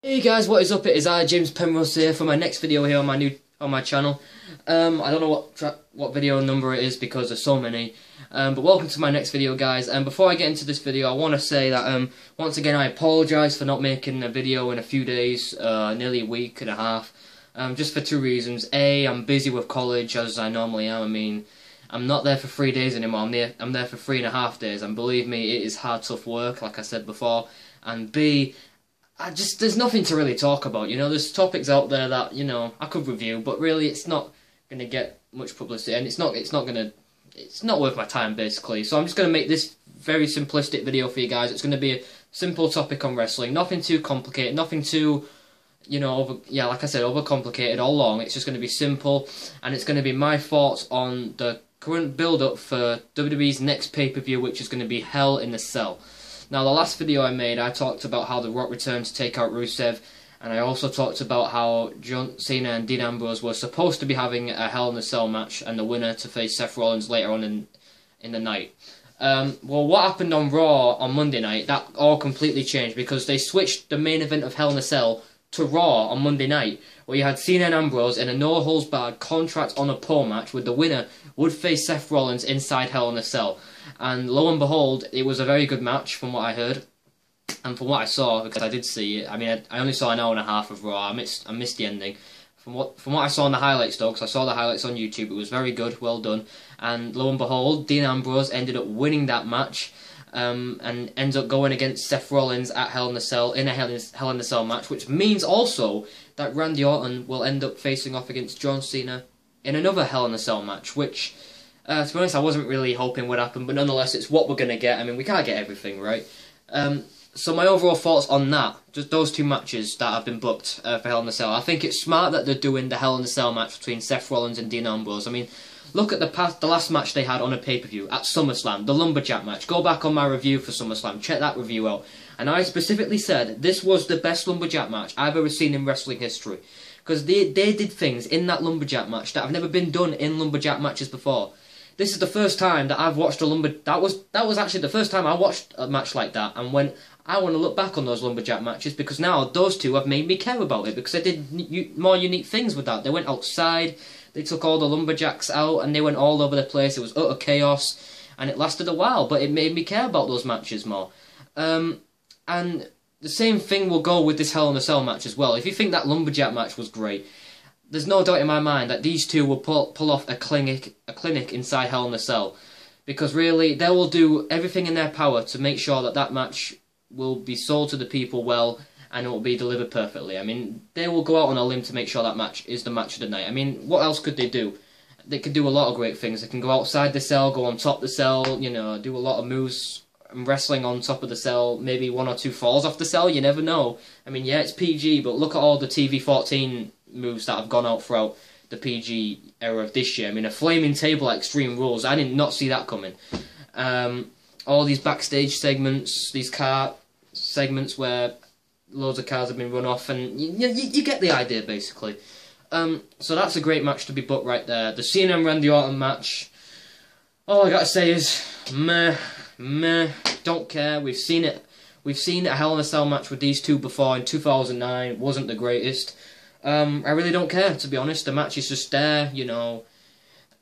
Hey guys, what is up? It is I, James Penrose here for my next video here on my channel. I don't know what video number it is because there's so many. But welcome to my next video, guys. And before I get into this video, I want to say that once again I apologise for not making a video in a few days, nearly a week and a half. Just for two reasons. A, I'm busy with college as I normally am. I mean, I'm not there for 3 days anymore. I'm there for 3.5 days, and believe me, it is hard, tough work, like I said before. And B, there's nothing to really talk about, you know. There's topics out there that, you know, I could review, but really it's not gonna get much publicity, and it's not worth my time, basically. So I'm just gonna make this very simplistic video for you guys. It's gonna be a simple topic on wrestling, nothing too complicated, nothing too, you know, like I said, overcomplicated or long. It's just gonna be simple, and it's gonna be my thoughts on the current build-up for WWE's next pay-per-view, which is gonna be Hell in a Cell. Now, the last video I made, I talked about how The Rock returned to take out Rusev, and I also talked about how John Cena and Dean Ambrose were supposed to be having a Hell in a Cell match, and the winner to face Seth Rollins later on in the night. Well, what happened on Raw on Monday night, that all completely changed, because they switched the main event of Hell in a Cell to Raw on Monday night, where you had Cena and Ambrose in a no-holds-barred contract on a pole match, with the winner would face Seth Rollins inside Hell in a Cell. And lo and behold, it was a very good match from what I heard, and from what I saw, because I did see it. I mean, I only saw an hour and a half of Raw. I missed the ending. From what I saw in the highlights, though, because I saw the highlights on YouTube, it was very good, well done. And lo and behold, Dean Ambrose ended up winning that match, and ends up going against Seth Rollins at Hell in a Cell, in a Hell in a Cell match, which means also that Randy Orton will end up facing off against John Cena in another Hell in a Cell match, which, to be honest, I wasn't really hoping would happen, but nonetheless, it's what we're going to get. I mean, we can't get everything, right? So my overall thoughts on that, just those two matches that have been booked for Hell in a Cell. I think it's smart that they're doing the Hell in a Cell match between Seth Rollins and Dean Ambrose. I mean, look at the last match they had on a pay-per-view at SummerSlam, the Lumberjack match. Go back on my review for SummerSlam, check that review out. And I specifically said this was the best Lumberjack match I've ever seen in wrestling history. Because they did things in that Lumberjack match that have never been done in Lumberjack matches before. This is the first time that I've watched that was actually the first time I watched a match like that, and when I want to look back on those Lumberjack matches, because now those two have made me care about it, because they did more unique things with that. They went outside, they took all the Lumberjacks out, and they went all over the place. It was utter chaos, and it lasted a while, but it made me care about those matches more. And the same thing will go with this Hell in a Cell match as well. If you think that Lumberjack match was great, there's no doubt in my mind that these two will pull off a clinic inside Hell in a Cell, because really they will do everything in their power to make sure that that match will be sold to the people well, and it will be delivered perfectly. I mean, they will go out on a limb to make sure that match is the match of the night. I mean, what else could they do? They could do a lot of great things. They can go outside the cell, go on top of the cell, you know, do a lot of moves and wrestling on top of the cell, maybe 1 or 2 falls off the cell, you never know. I mean, yeah, it's PG, but look at all the TV-14 moves that have gone out throughout the PG era of this year. I mean, a flaming table at Extreme Rules, I did not see that coming. All these backstage segments, these car segments where loads of cars have been run off, and you get the idea, basically. So that's a great match to be booked right there. The Cena and Randy Orton match, all I gotta say is, meh, don't care. We've seen it. We've seen a Hell in a Cell match with these two before in 2009. It wasn't the greatest. I really don't care, to be honest. The match is just there, you know.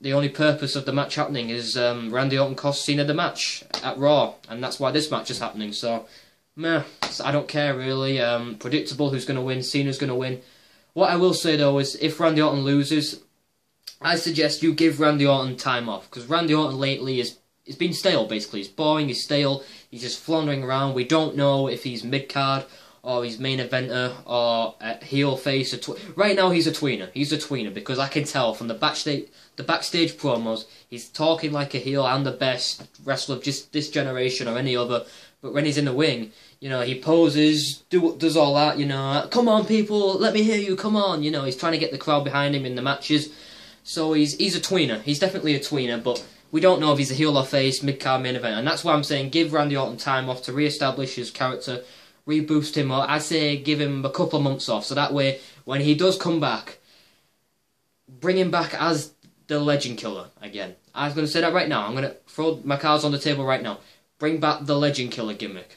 The only purpose of the match happening is Randy Orton cost Cena the match at Raw, and that's why this match is happening. So, meh, I don't care, really. Predictable who's going to win. Cena's going to win. What I will say, though, is if Randy Orton loses, I suggest you give Randy Orton time off, because Randy Orton lately is been stale, basically. He's boring, he's stale, he's just floundering around. We don't know if he's mid-card, or he's main eventer, or a heel face. Right now, he's a tweener. He's a tweener, because I can tell from the backstage promos, he's talking like a heel and the best wrestler of just this generation or any other. But when he's in the ring, you know, he poses, does all that, you know, come on people, let me hear you, come on, you know, he's trying to get the crowd behind him in the matches. So he's a tweener. He's definitely a tweener, but we don't know if he's a heel or face, mid-card, main event. And that's why I'm saying give Randy Orton time off to re-establish his character, reboost him, or I say give him a couple of months off, so that way, when he does come back, bring him back as the Legend Killer again. I was going to say that right now. I'm going to throw my cards on the table right now. Bring back the Legend Killer gimmick.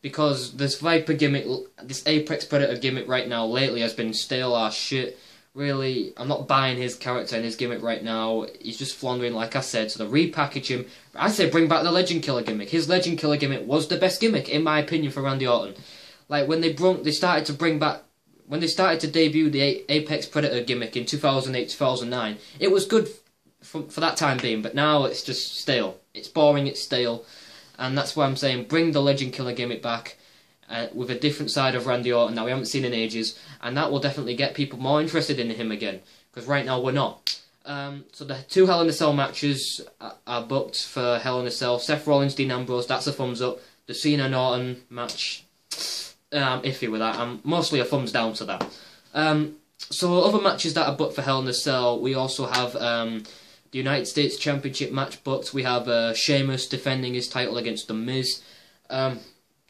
because this Viper gimmick, this Apex Predator gimmick right now, lately has been stale ass shit. Really, I'm not buying his character and his gimmick right now. He's just floundering, like I said, so they repackage him. I say bring back the Legend Killer gimmick. His Legend Killer gimmick was the best gimmick, in my opinion, for Randy Orton. Like, when they started to debut the Apex Predator gimmick in 2008, 2009, it was good for that time being, but now it's just stale. It's boring, it's stale, and that's why I'm saying bring the Legend Killer gimmick back. With a different side of Randy Orton that we haven't seen in ages, and that will definitely get people more interested in him again, because right now we're not. So the 2 Hell in a Cell matches are booked for Hell in a Cell. Seth Rollins, Dean Ambrose, that's a thumbs up. The Cena and Orton match, I'm iffy with that. I'm mostly a thumbs down to that. So other matches that are booked for Hell in a Cell, we also have the United States Championship match booked. We have Sheamus defending his title against The Miz.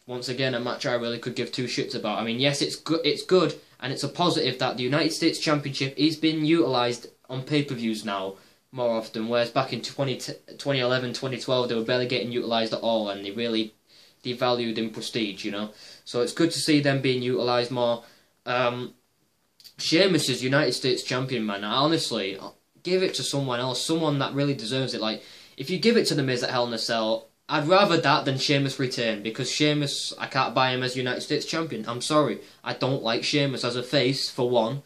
Once again, a match I really could give two shits about. I mean, yes, it's good, and it's a positive that the United States Championship is being utilised on pay-per-views now more often, whereas back in 2011, 2012, they were barely getting utilised at all, and they really devalued in prestige, you know. So it's good to see them being utilised more. Sheamus is United States Champion, man. Honestly, give it to someone else, someone that really deserves it. Like, if you give it to The Miz at Hell in a Cell, I'd rather that than Sheamus retain, because Sheamus, I can't buy him as United States Champion. I'm sorry. I don't like Sheamus as a face, for one,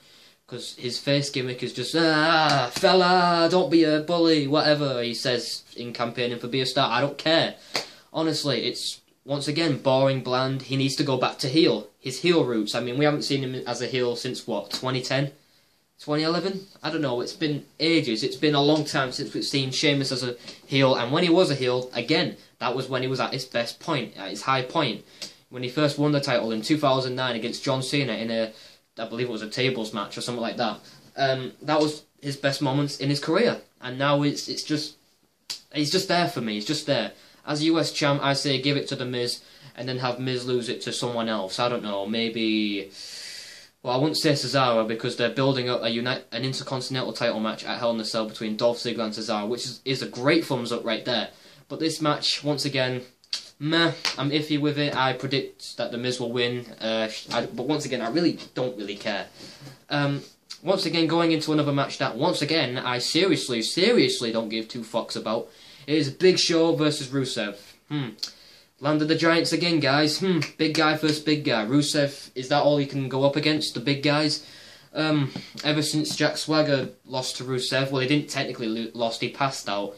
because his face gimmick is just, fella, don't be a bully, whatever he says in campaigning for Be a Star. I don't care. Honestly, it's, once again, boring, bland. He needs to go back to heel. His heel roots. I mean, we haven't seen him as a heel since, what, 2010? 2011? I don't know, it's been ages. It's been a long time since we've seen Sheamus as a heel, and when he was a heel, again, that was when he was at his best point, at his high point. When he first won the title in 2009 against John Cena in a, I believe it was a tables match or something like that. That was his best moments in his career, and now it's just, he's just there for me, he's just there. As US champ, I say give it to The Miz, and then have Miz lose it to someone else. I don't know, maybe, well, I wouldn't say Cesaro, because they're building up an Intercontinental title match at Hell in a Cell between Dolph Ziggler and Cesaro, which is a great thumbs up right there. But this match, once again, meh, I'm iffy with it. I predict that The Miz will win, but once again, I really don't really care. Once again, going into another match that, once again, I seriously don't give two fucks about, is Big Show versus Rusev. Land of the Giants again, guys. Big guy versus big guy. Rusev, is that all he can go up against, the big guys? Ever since Jack Swagger lost to Rusev, well, he didn't technically lost, he passed out.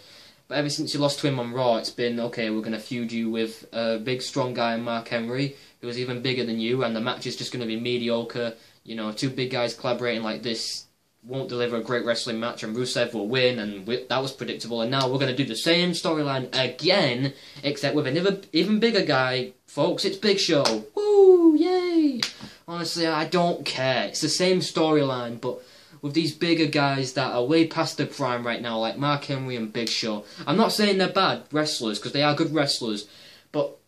But ever since he lost to him on Raw, it's been, okay, we're going to feud you with a big, strong guy, Mark Henry, who is even bigger than you, and the match is just going to be mediocre. You know, two big guys collaborating like this won't deliver a great wrestling match, and Rusev will win, and that was predictable. And now we're going to do the same storyline again, except with an even bigger guy. Folks, it's Big Show. Woo, yay! Honestly, I don't care. It's the same storyline, but with these bigger guys that are way past their prime right now, like Mark Henry and Big Show. I'm not saying they're bad wrestlers, because they are good wrestlers, but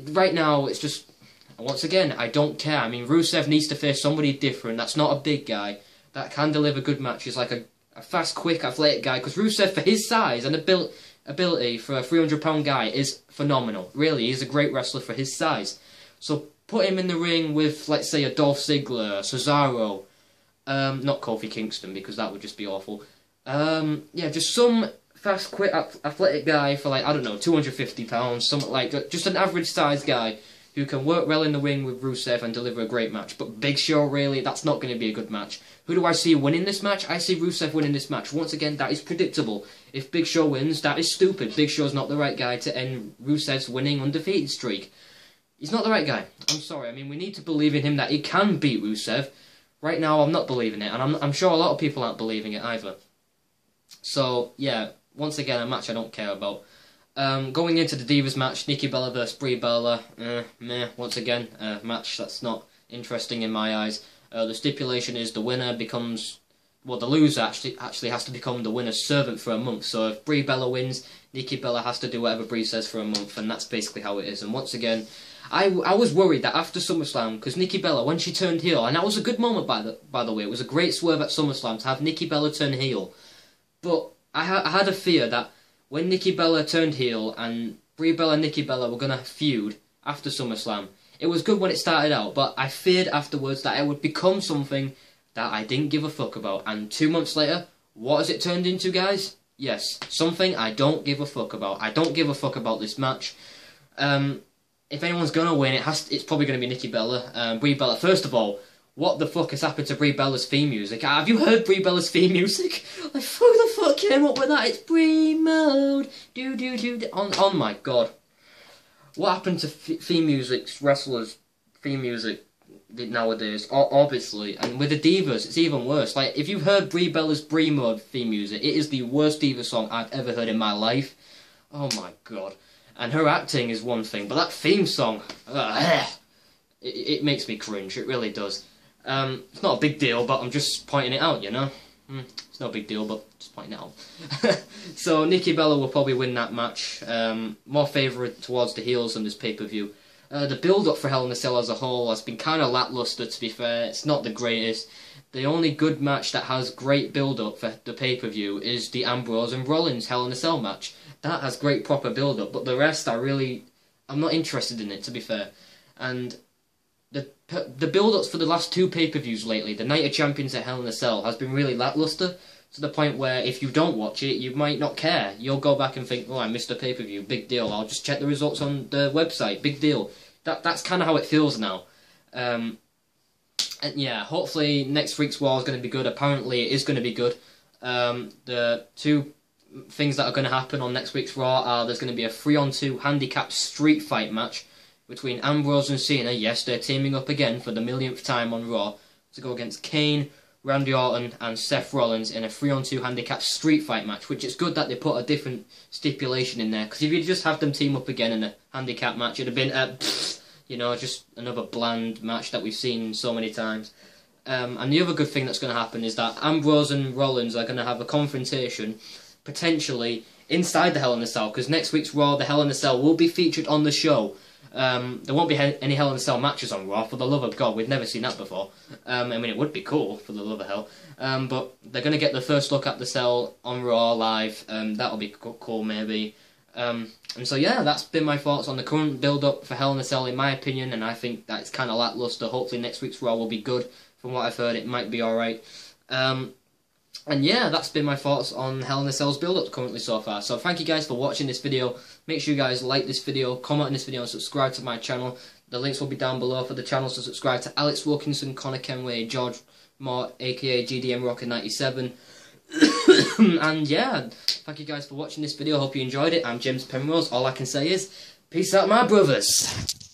right now, it's just, once again, I don't care. I mean, Rusev needs to face somebody different that's not a big guy, that can deliver good matches, like a fast, quick, athletic guy, because Rusev, for his size and ability for a 300-pound guy, is phenomenal. Really, he's a great wrestler for his size. So put him in the ring with, let's say, a Dolph Ziggler, Cesaro, not Kofi Kingston, because that would just be awful. Yeah, just some fast, quick, athletic guy for, like, I don't know, 250 pounds, something like that. Just an average-sized guy who can work well in the ring with Rusev and deliver a great match. But Big Show, really, that's not going to be a good match. Who do I see winning this match? I see Rusev winning this match. Once again, that is predictable. If Big Show wins, that is stupid. Big Show's not the right guy to end Rusev's winning undefeated streak. He's not the right guy. I'm sorry. I mean, we need to believe in him that he can beat Rusev. Right now, I'm not believing it, and I'm sure a lot of people aren't believing it either. So, yeah, once again, a match I don't care about. Going into the Divas match, Nikki Bella versus Brie Bella, meh, once again, a match that's not interesting in my eyes. The stipulation is the winner becomes, well, the loser actually has to become the winner's servant for a month. So if Brie Bella wins, Nikki Bella has to do whatever Brie says for a month, and that's basically how it is. And once again, I was worried that after SummerSlam, because Nikki Bella, when she turned heel, and that was a good moment by the way, it was a great swerve at SummerSlam to have Nikki Bella turn heel. But I had a fear that when Nikki Bella turned heel and Brie Bella and Nikki Bella were going to feud, after SummerSlam. It was good when it started out, but I feared afterwards that it would become something that I didn't give a fuck about. And 2 months later, what has it turned into, guys? Yes, something I don't give a fuck about. I don't give a fuck about this match. If anyone's gonna win, it's probably gonna be Nikki Bella. Brie Bella. First of all, what the fuck has happened to Brie Bella's theme music? Have you heard Brie Bella's theme music? Like, who the fuck came up with that? It's Brie mode. Do do do. Oh my god. What happened to theme music, wrestlers' theme music nowadays? Obviously, and with the Divas, it's even worse. Like, if you've heard Brie Bella's Brie Mode theme music, it is the worst Diva song I've ever heard in my life. Oh my god. And her acting is one thing, but that theme song, it makes me cringe. It really does. It's not a big deal, but I'm just pointing it out, you know? It's not a big deal, but just pointing it out. So, Nikki Bella will probably win that match. More favourite towards the heels on this pay-per-view. The build-up for Hell in a Cell as a whole has been kind of lacklustre, to be fair. It's not the greatest. The only good match that has great build-up for the pay-per-view is the Ambrose and Rollins Hell in a Cell match. That has great proper build-up, but the rest I'm not interested in it, to be fair. And the build-ups for the last 2 pay-per-views lately, the Night of Champions at Hell in a Cell, has been really lacklustre, to the point where if you don't watch it, you might not care. You'll go back and think, oh, I missed a pay-per-view, big deal. I'll just check the results on the website, big deal. That's kind of how it feels now. And yeah, hopefully next week's Raw is going to be good. Apparently it is going to be good. The 2 things that are going to happen on next week's Raw are there's going to be a 3-on-2 handicap street fight match between Ambrose and Cena. Yes, they're teaming up again for the millionth time on Raw to go against Kane, Randy Orton and Seth Rollins in a 3-on-2 handicap street fight match, which is good that they put a different stipulation in there, because if you just have them team up again in a handicap match, it'd have been, you know, just another bland match that we've seen so many times. And the other good thing that's going to happen is that Ambrose and Rollins are going to have a confrontation, potentially, inside the Hell in a Cell, because next week's Raw, the Hell in a Cell, will be featured on the show. There won't be any Hell in a Cell matches on Raw, for the love of God, we've never seen that before. I mean, it would be cool, for the love of hell. But they're going to get the first look at the Cell on Raw live, that'll be cool, maybe. And so yeah, that's been my thoughts on the current build-up for Hell in a Cell, in my opinion, and I think that it's kind of lacklustre. Hopefully next week's Raw will be good. From what I've heard, it might be alright. And yeah, that's been my thoughts on Hell in a Cell's build-up currently so far. So thank you guys for watching this video. Make sure you guys like this video, comment on this video, and subscribe to my channel. The links will be down below for the channels to subscribe to Alex Wilkinson, Connor Kenway, George Moore, aka GDM Rocker 97. And yeah, thank you guys for watching this video. Hope you enjoyed it. I'm James Penrose. All I can say is, peace out, my brothers.